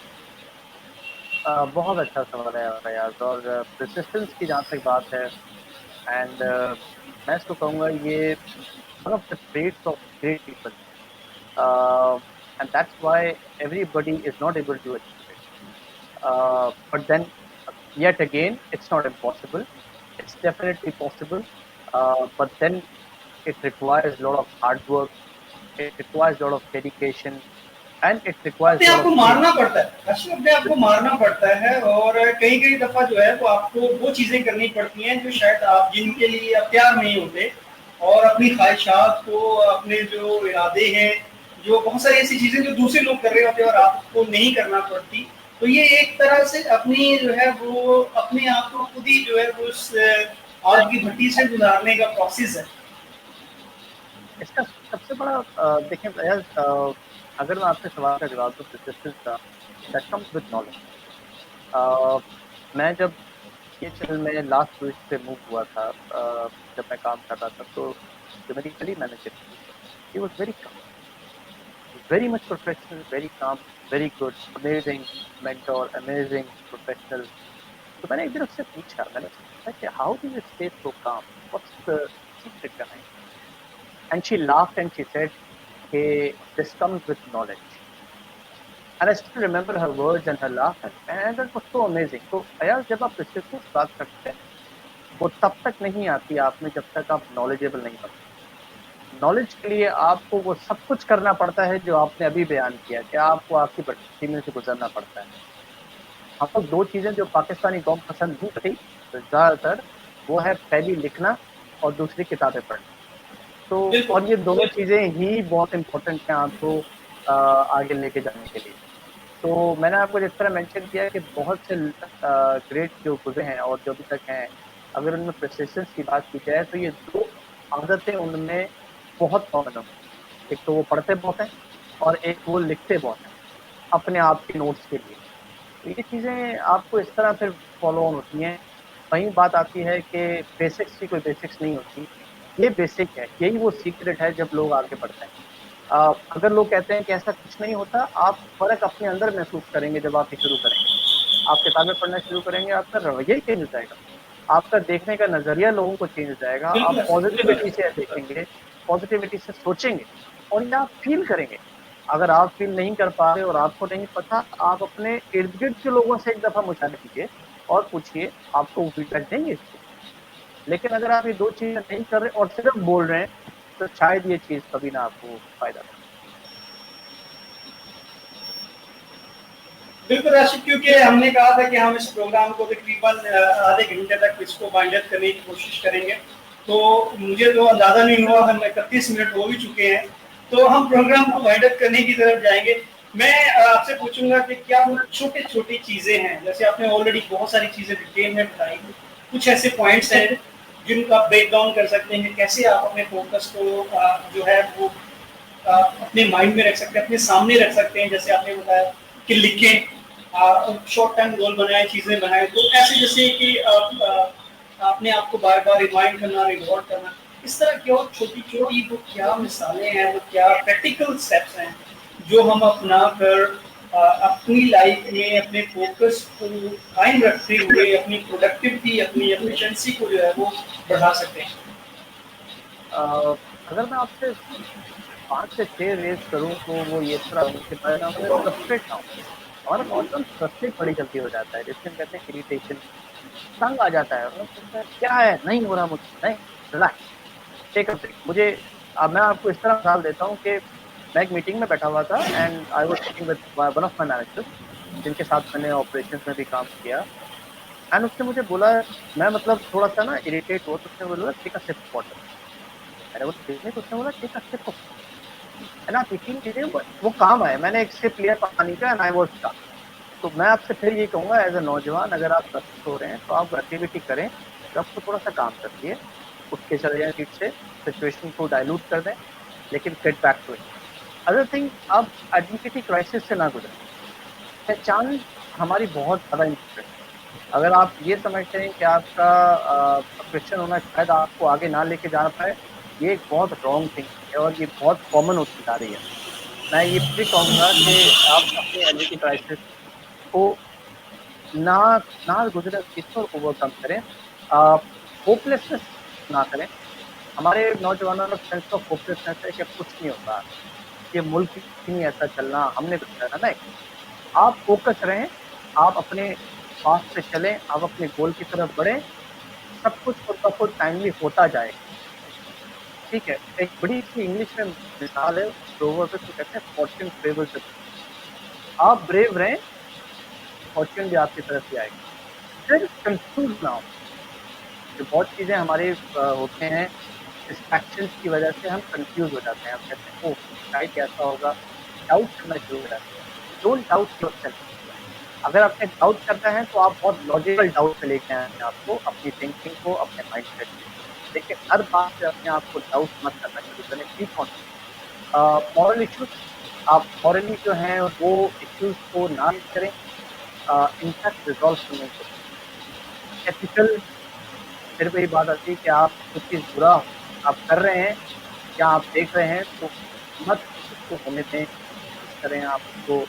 بہت اچھا سوال ہے فیاض. اور پرسسٹنس کی جہاں تک بات ہے، اینڈ میں اس کو کہوں گا یہ one of the traits of great people, and that's why everybody is not able to achieve it. But then yet again it's not impossible, it's definitely possible, but then it requires a lot of hard work, it requires a lot of dedication, and it requires اپنے a آپ lot کو of مارنا patience. پڑتا ہے، اصل اپنے آپ کو مارنا پڑتا ہے. اور کئی دفعہ جو ہے وہ آپ کو وہ چیزیں کرنی پڑتی ہیں جو شاید آپ جن کے لیے آپ تیار نہیں ہوتے، اور اپنی خواہشات کو، اپنے جو ارادے ہیں، جو بہت ساری ایسی چیزیں جو دوسرے لوگ کر رہے ہوتے ہیں اور آپ کو نہیں کرنا پڑتی. تو یہ ایک طرح سے اپنی جو ہے وہ اپنے آپ کو خود ہی جو ہے وہ اس آگ کی بھٹی سے گزارنے کا پروسیس ہے. اس کا سب سے بڑا دیکھیں فیاض، اگر میں آپ کے سوال کا جواب دوں پرسسٹنس کا، دیٹ کمز وتھ نالج. میں جب CHL میں لاسٹ ویک سے موو ہوا تھا، جب میں کام کر رہا تھا، تو جو میری گلی مینیجر تھی، he was very calm, very much professional, very calm, very good, amazing mentor, amazing professional. تو میں نے ایک دن اس سے پوچھا، میں نے اس سے پوچھا کہ how do you stay so calm, what's the secret behind. And she laughed and she said کہ this comes with knowledge. And I still remember her words and her laugh, and that was so amazing. تو ایاز جب آپ persistence کی بات کرتے ہیں، وہ تب تک نہیں آتی آپ میں جب تک آپ knowledgeable نہیں بنتے. نالج کے لیے آپ کو وہ سب کچھ کرنا پڑتا ہے جو آپ نے ابھی بیان کیا کہ آپ کو آپ کی بچی میں سے گزرنا پڑتا ہے. ہم لوگ دو چیزیں جو پاکستانی قوم پسند نہیں کرتی زیادہ تر، وہ ہے پہلی لکھنا اور دوسری کتابیں پڑھنا. تو بالکل. اور یہ دونوں چیزیں ہی بہت امپورٹنٹ ہیں آپ کو آگے لے کے جانے کے لیے. تو میں نے آپ کو جس طرح مینشن کیا کہ بہت سے گریٹ جو گزرے ہیں اور جو ابھی تک ہیں، अगर उनमें प्रेसिस्टेंस की बात की जाए तो ये 2 आदतें उनमें बहुत कॉमन होती हैं। एक तो वो पढ़ते बहुत हैं और एक वो लिखते बहुत हैं, अपने आप के नोट्स के लिए। तो ये चीज़ें आपको इस तरह फिर फॉलो ऑन होती हैं। वहीं बात आती है कि बेसिक्स की कोई बेसिक्स नहीं होती। ये बेसिक है, यही वो सीक्रेट है जब लोग आगे बढ़ते हैं। अगर लोग कहते हैं कि ऐसा कुछ नहीं होता, आप फ़र्क अपने अंदर महसूस करेंगे जब आप ये शुरू करेंगे। आप किताबें पढ़ना शुरू करेंगे, आपका रवैया ही चेंज हो जाएगा। आपका देखने का नज़रिया लोगों को चेंज हो जाएगा। आप बिल्कुल बिल्कुल। पॉज़िटिविटी से देखेंगे, पॉज़िटिविटी से सोचेंगे और ये आप फ़ील करेंगे। अगर आप फ़ील नहीं कर पा रहे और आपको नहीं पता, आप अपने इर्द-गिर्द के लोगों से एक दफ़ा मुशावरा कीजिए और पूछिए, आपको वो फीडबैक देंगे इसको। लेकिन अगर आप ये 2 चीज़ें नहीं कर रहे और सिर्फ़ बोल रहे हैं, तो शायद ये चीज़ कभी ना आपको फ़ायदा दे। बिल्कुल राशिद, क्योंकि हमने कहा था कि हम इस प्रोग्राम को तकरीबन आधे घंटे तक इसको वाइंड अप करने की कोशिश करेंगे, तो मुझे तो अंदाजा नहीं हुआ, हम 31 मिनट हो भी चुके हैं, तो हम प्रोग्राम को वाइंड अप करने की तरफ जाएंगे। मैं आपसे पूछूंगा कि क्या वो छोटी छोटी चीजें हैं, जैसे आपने ऑलरेडी बहुत सारी चीजें डिटेल में बताई, कुछ ऐसे पॉइंट्स हैं जिनको आप ब्रेक डाउन कर सकते हैं, कैसे आप अपने फोकस को जो है वो अपने माइंड में रख सकते हैं, अपने सामने रख सकते हैं। जैसे आपने बताया कि लिखें, शॉर्ट टर्म गोल बनाए, चीजें बनाए, तो ऐसे जैसे कि अपने आप को बार बार रिमाइंड करना, रिवॉर्ड करना, इस तरह की और छोटी छोटी वो क्या मिसालें हैं, वो क्या प्रैक्टिकल स्टेप्स हैं जो हम अपना कर अपनी लाइफ में अपने फोकस को कायम रखते हुए अपनी प्रोडक्टिविटी, अपनी एफिशिएंसी को जो है वो बढ़ा सकते हैं। अगर मैं आपसे 5 से 6 रेज़ करूँ तो वो ये तरह हो कि पहला मैं फ्रस्ट्रेट ना हूँ। हमारा नॉर्मल फ्रस्ट्रेट बड़ी जल्दी हो जाता है, जिसे हम कहते हैं इरिटेशन, तंग आ जाता है और सोचता है क्या है, नहीं हो रहा मुझसे, नहीं, रिलैक्स, टेक अ ब्रेक। मैं आपको इस तरह मिसाल देता हूँ कि मैं एक मीटिंग में बैठा हुआ था and I was sitting with one of my managers, जिनके साथ मैंने ऑपरेशंस में भी काम किया एंड उसने मुझे बोला, मैं मतलब थोड़ा-सा ना इरिटेट हुआ, तो उसने बोला take a sip of water. मैंने बोला ठीक है, तो उसने बोला टेक अ सिप ऑफ, है ना, 2-3 चीज़ें वो काम आए। मैंने एक सिप लिया पानी का एंड आई वाज़ डन। तो मैं आपसे फिर ये कहूँगा एज़ अ नौजवान, अगर आप फ्रस्ट्रेट हो रहे हैं तो आप एक्टिविटी करें, कप को थोड़ा-सा काम कर दिए, उठ के चले जाएँ सीट से, सिचुएशन को डाइल्यूट कर दें, लेकिन get back to it. Other thing, आप आइडेंटिटी क्राइसिस से ना गुज़रें। पहचान हमारी बहुत ज़्यादा इम्पोर्टेंट है। अगर आप ये समझते हैं कि आपका क्रिश्चियन होना शायद आपको आगे ना लेके जा पाए, ये एक बहुत रॉन्ग थिंग है और ये बहुत कॉमन होती जा रही है। मैं ये भी कहूँगा कि आप अपनी आइडेंटिटी क्राइसिस को ना ना गुज़रें, इसको ओवरकम करें। होपलेसनेस ना करें। हमारे नौजवानों में सेंस ऑफ होपलेसनेस है कि अब कुछ नहीं होगा, ये मुल्क ही नहीं ऐसा चलना, हमने कुछ करना नहीं। आप फ़ोकस रहें, आप अपने पाथ पे चलें, आप अपने गोल की तरफ बढ़ें, सब कुछ खुद ब खुद टाइमली होता जाएगा, ठीक है? एक बड़ी-सी इंग्लिश में मिसाल है, प्रोवर्ब है, उसको कहते हैं फॉर्च्यून फेवर्स द आप ब्रेव रहें, फॉर्च्यून भी आपकी तरफ ही आएगा। फिर कन्फ्यूज़ ना हों, जो बहुत चीज़ें हमारे होते हैं, डिस्ट्रैक्शंस की वजह से हम कन्फ्यूज़ हो जाते हैं, हम कहते हैं ओह! शायद ऐसा होगा, डाउट करना शुरू हो जाते हैं। Don't doubt yourself. अगर आपने डाउट करना है तो आप बहुत लॉजिकल डाउट पे लेके आएँ अपने आप को, अपनी थिंकिंग को, अपने माइंडसेट को। देखिए, हर बात पे अपने आप को डाउट मत करना शुरू करें, बी कॉन्फिडेंट। मॉरल इश्यूज़, आप मॉरली जो हैं वो इश्यूज़ को ना करें, इनफैक्ट रिज़ॉल्व करने की कोशिश करें। एथिकल, फिर वही बात आती है कि आप कुछ चीज़ बुरा आप कर रहे हैं या आप देख रहे हैं तो मत उसको होने दें, कोशिश करें आप उसको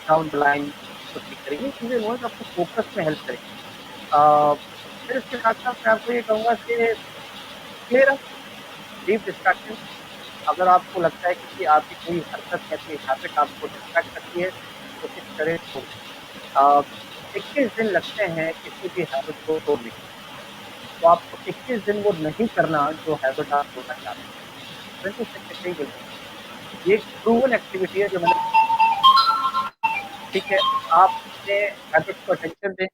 डाउन द लाइन उसको ठीक करें। ये चीज़ें वो है जो आपको फ़ोकस में हेल्प करेंगी। अ, फिर इसके साथ-साथ मैं आपको ये कहूँगा कि क्लियर अप, लीव डिस्ट्रैक्शन। अगर आपको लगता है कि आपकी कोई हरकत या कोई हैबिट आपको डिस्ट्रैक्ट करती है, कोशिश करें तो 21 दिन लगते हैं किसी भी हैबिट को तोड़ने के लिए। तो आपको 21 दिन वो नहीं करना जो हैबिट आप तोड़ना चाहते हैं। 26 नहीं बिल्कुल। ये एक प्रूवन एक्टिविटी है जो मैंने, ठीक है, आप अपने हैबिट्स को अटेंशन दें।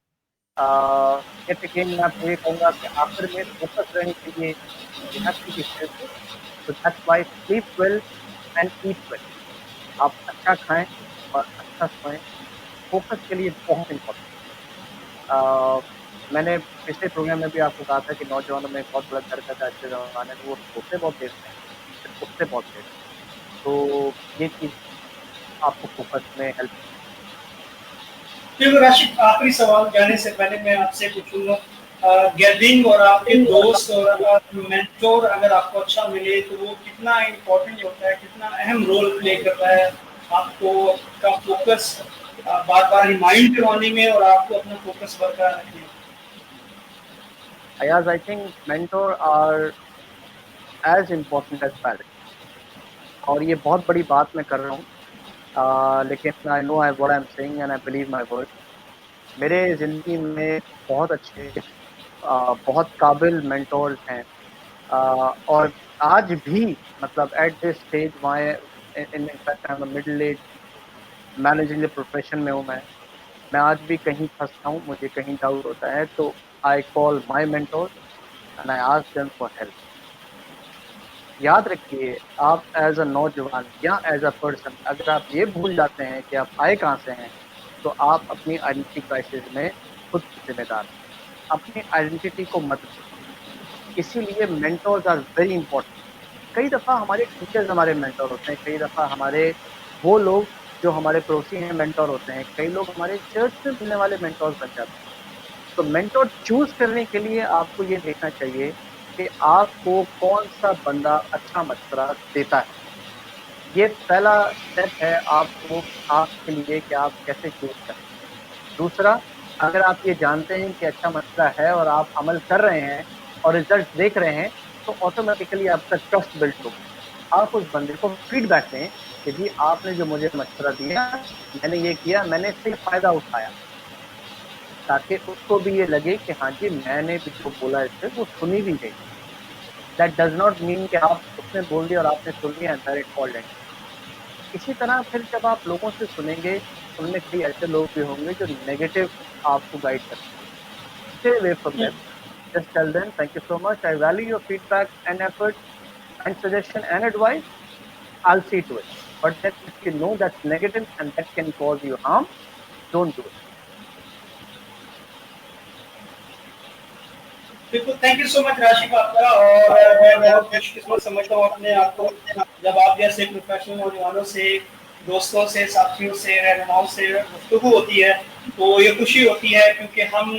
यट अगेन मैं आपको ये कहूँगा कि आखिर में फ़ोकस रहने के लिए you have to be healthy, so that's why sleep well and eat well. आप अच्छा खाएँ और अच्छा सोएँ, फ़ोकस के लिए बहुत इम्पोर्टेंट है। میں نے پچھلے پروگرام میں بھی آپ کو کہا تھا کہ نوجوانوں میں ایک بہت بڑا درد ہے اچھے زمانے میں، وہ سوچتے بہت دیر سے ہیں، پھر اٹھتے بہت دیر سے، تو یہ چیز آپ کو فوکس میں ہیلپ. پھر راشد، آخری سوال جانے سے پہلے میں آپ سے پوچھوں گا، گیدرنگ اور آپ کے دوست اور مینٹور اگر آپ کو اچھا ملے تو وہ کتنا امپورٹنٹ ہوتا ہے، کتنا اہم رول پلے کرتا ہے آپ کو کا فوکس بار بار ریمائنڈ کروانے میں اور آپ کو اپنا فوکس برقرار رکھنے میں؟ Ayaz, I think mentor are as important as parents. اور یہ بہت بڑی بات میں کر رہا ہوں، لیکن I know what I'm saying and I believe my word. میرے زندگی میں بہت اچھے بہت قابل مینٹورز ہیں، اور آج بھی مطلب at this stage middle age managing profession میں ہوں. میں آج بھی کہیں پھنستا ہوں، مجھے کہیں ڈاؤٹ ہوتا ہے تو I call my mentor and I ask them for help. یاد رکھیے، آپ ایز اے نوجوان یا ایز اے پرسن اگر آپ یہ بھول جاتے ہیں کہ آپ آئے کہاں سے ہیں تو آپ اپنی آئیڈینٹی کرائسس میں خود ذمہ دار ہیں. اپنی آئیڈینٹی کو مت بھولیں. اسی لیے مینٹورز آر ویری امپورٹنٹ. کئی دفعہ ہمارے ٹیچرز ہمارے مینٹور ہوتے ہیں، کئی دفعہ ہمارے وہ لوگ جو ہمارے پڑوسی ہیں مینٹور ہوتے ہیں، کئی لوگ ہمارے چرچ میں ملنے والے مینٹور بن جاتے ہیں. تو مینٹور چوز کرنے کے لیے آپ کو یہ دیکھنا چاہیے کہ آپ کو کون سا بندہ اچھا مشورہ دیتا ہے. یہ پہلا اسٹیپ ہے آپ کو، آپ کے لیے کہ آپ کیسے چوز کریں. دوسرا، اگر آپ یہ جانتے ہیں کہ اچھا مسئلہ ہے اور آپ عمل کر رہے ہیں اور ریزلٹ دیکھ رہے ہیں تو آٹومیٹیکلی آپ کا ٹرسٹ بلڈ ہوگا. آپ اس بندے کو فیڈ بیک دیں کہ جی آپ نے جو مجھے مشورہ دیا، میں نے یہ کیا، میں نے اس سے فائدہ اٹھایا، تاکہ اس کو بھی یہ لگے کہ ہاں جی میں نے بھی جو بولا اس سے وہ سنی بھی گئی. دیٹ ڈز ناٹ مین کہ آپ اس نے بول دیا اور آپ نے سن لیا اینڈ دیٹ اٹ. اسی طرح پھر جب آپ لوگوں سے سنیں گے، ان میں کئی ایسے لوگ بھی ہوں گے جو نیگیٹو آپ کو گائڈ کرتے ہیں. Stay away from them. Just tell them, thank you so much. I value your feedback and effort and suggestion and advice. I'll see to it. But then if you know that's negative and that can cause you harm, don't do it. بالکل، thank you so مچ راشد آپ کا. اور میں بہت خوش قسمت سمجھتا ہوں اپنے آپ کو جب آپ جیسے پروفیشنل نوجوانوں سے، دوستوں سے، ساتھیوں سے، رہنماؤں سے گفتگو ہوتی ہے تو یہ خوشی ہوتی ہے، کیونکہ ہم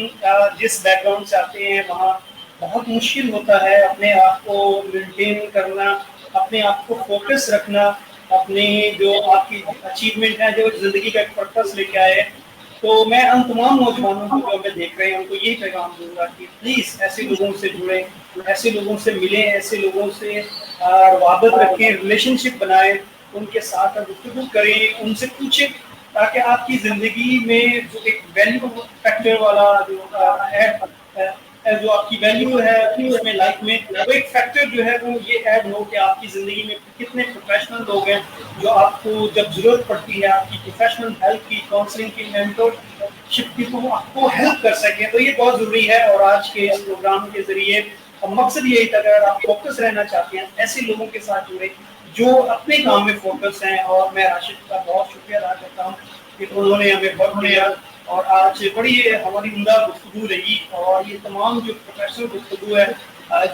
جس بیک گراؤنڈ سے آتے ہیں وہاں بہت مشکل ہوتا ہے اپنے آپ کو مینٹین کرنا، اپنے آپ کو فوکس رکھنا، اپنی جو آپ کی اچیومنٹ ہے، جو زندگی کا ایک پرپس لے کے آئے. تو میں ان تمام نوجوانوں کو جو ہمیں دیکھ رہے ہیں ان کو یہی پیغام دوں گا کہ پلیز ایسے لوگوں سے جڑیں، ایسے لوگوں سے ملیں، ایسے لوگوں سے روابط رکھیں، ریلیشن شپ بنائیں، ان کے ساتھ گفتگو کریں، ان سے پوچھیں، تاکہ آپ کی زندگی میں جو ایک ویلیو فیکٹر والا جو آپ کی ویلیو ہے اس میں لائف میں، وہ ایک فیکٹر جو ہے وہ یہ ایڈ ہو کہ آپ کی زندگی میں کتنے پروفیشنل لوگ ہیں جو آپ کو جب ضرورت پڑتی ہے آپ کی پروفیشنل ہیلپ کی، کاؤنسلنگ کی، مینٹور شپ کی، تو وہ آپ کو ہیلپ کر سکیں. تو یہ بہت ضروری ہے. اور آج کے اس پروگرام کے ذریعے مقصد یہی تھا کہ اگر آپ فوکس رہنا چاہتے ہیں ایسے لوگوں کے ساتھ جڑیں جو اپنے کام میں فوکس ہیں. اور میں راشد کا بہت شکریہ ادا کرتا ہوں کہ انہوں نے ہمیں وقت دیا اور آج بڑی ہماری عمدہ گفتگو رہی. اور یہ تمام جو پروفیشنل گفتگو ہے،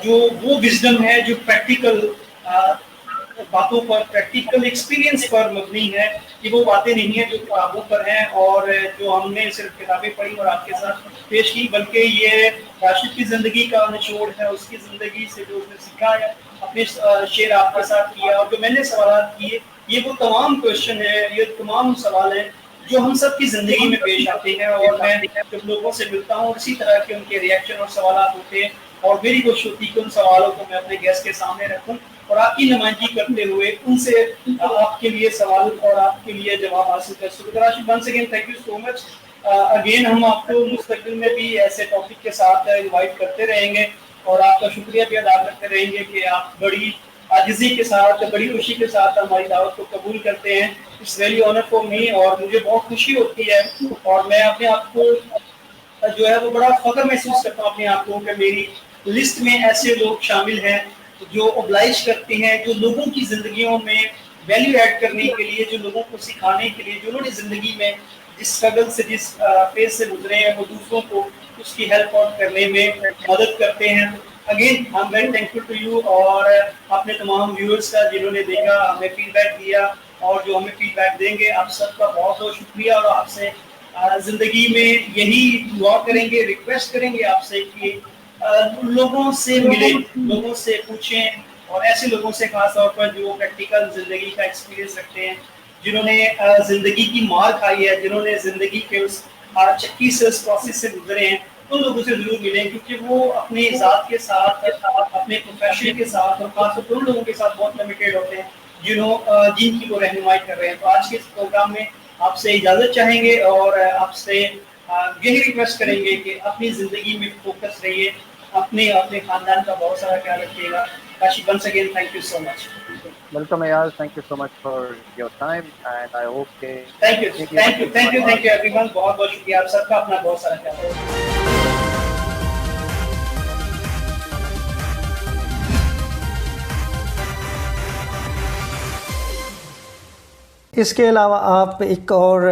جو وہ وزڈم ہے جو پریکٹیکل باتوں پر، پریکٹیکل ایکسپیرینس پر مبنی ہے، کہ وہ باتیں نہیں ہیں جو کتابوں پر ہیں اور جو ہم نے صرف کتابیں پڑھی اور آپ کے ساتھ پیش کی، بلکہ یہ راشد کی زندگی کا نچوڑ ہے، اس کی زندگی سے جو اس نے سیکھا ہے، اپنے شیئر آپ کے ساتھ کیا. اور جو میں نے سوالات کیے یہ وہ تمام کوشچن ہیں، یہ تمام سوال ہیں جو ہم سب کی زندگی میں پیش آتے ہیں. اور میں جب لوگوں سے ملتا ہوں اسی طرح کے ان کے ریئیکشن اور سوالات ہوتے ہیں اور میری کوشش ہوتی ہے کہ ان سوالوں کو میں اپنے گیسٹ کے سامنے رکھوں اور آپ کی نمائندگی کرتے ہوئے ان سے آپ کے لیے سوال اور آپ کے لیے جواب حاصل کر سکوں. Rashid, once again thank you so much. Again ہم آپ کو مستقبل میں بھی ایسے ٹاپک کے ساتھ انوائٹ کرتے رہیں گے اور آپ کا شکریہ بھی ادا کرتے رہیں گے کہ آپ بڑی عاجزی کے ساتھ، بڑی خوشی کے ساتھ ہماری دعوت کو قبول کرتے ہیں. It's very honour for me اور مجھے بہت خوشی ہوتی ہے اور میں اپنے آپ کو جو ہے وہ بڑا فخر محسوس کرتا ہوں اپنے آپ کو کہ میری لسٹ میں ایسے لوگ شامل ہیں جو اوبلائش کرتے ہیں، جو لوگوں کی زندگیوں میں ویلیو ایڈ کرنے کے لیے، جو لوگوں کو سکھانے کے لیے، جو انہوں نے زندگی میں जिस स्ट्रगल से जिस फेज से गुजरे हैं वो दूसरों को उसकी हेल्प आउट करने में मदद करते हैं। Again I am very thankful to you और अपने तमाम व्यूअर्स का जिन्होंने देखा, हमें फीडबैक दिया और जो हमें फीडबैक देंगे, आप सबका बहुत बहुत शुक्रिया। और आपसे ज़िंदगी में यही दुआ करेंगे, रिक्वेस्ट करेंगे आपसे कि लोगों से मिलें, लोगों से पूछें, और ऐसे लोगों से खास तौर पर जो प्रैक्टिकल ज़िंदगी का एक्सपीरियंस रखते हैं, जिन्होंने ज़िंदगी की मार खाई है, जिन्होंने ज़िंदगी के उस चक्की से, उस प्रोसेस से गुजरे हैं, उन लोगों से ज़रूर मिलें, क्योंकि वो अपनी ज़ात के साथ, अपने प्रोफेशन के साथ और खासतौर पर उन लोगों के साथ बहुत कमिटेड होते हैं जिनकी वो रहनुमाई कर रहे हैं। तो आज के इस प्रोग्राम में आपसे इजाज़त चाहेंगे और आपसे यही रिक्वेस्ट करेंगे कि अपनी ज़िंदगी में फोकस रहिए, अपने खानदान का बहुत सारा ख्याल रखिएगा। Kashi, once again, thank you so much. Welcome Ayaz, thank you so much for your time and I hope कि thank you everyone, बहुत बहुत शुक्रिया आप सबका, अपना बहुत सारा ख्याल रखिए। इसके अलावा आप एक और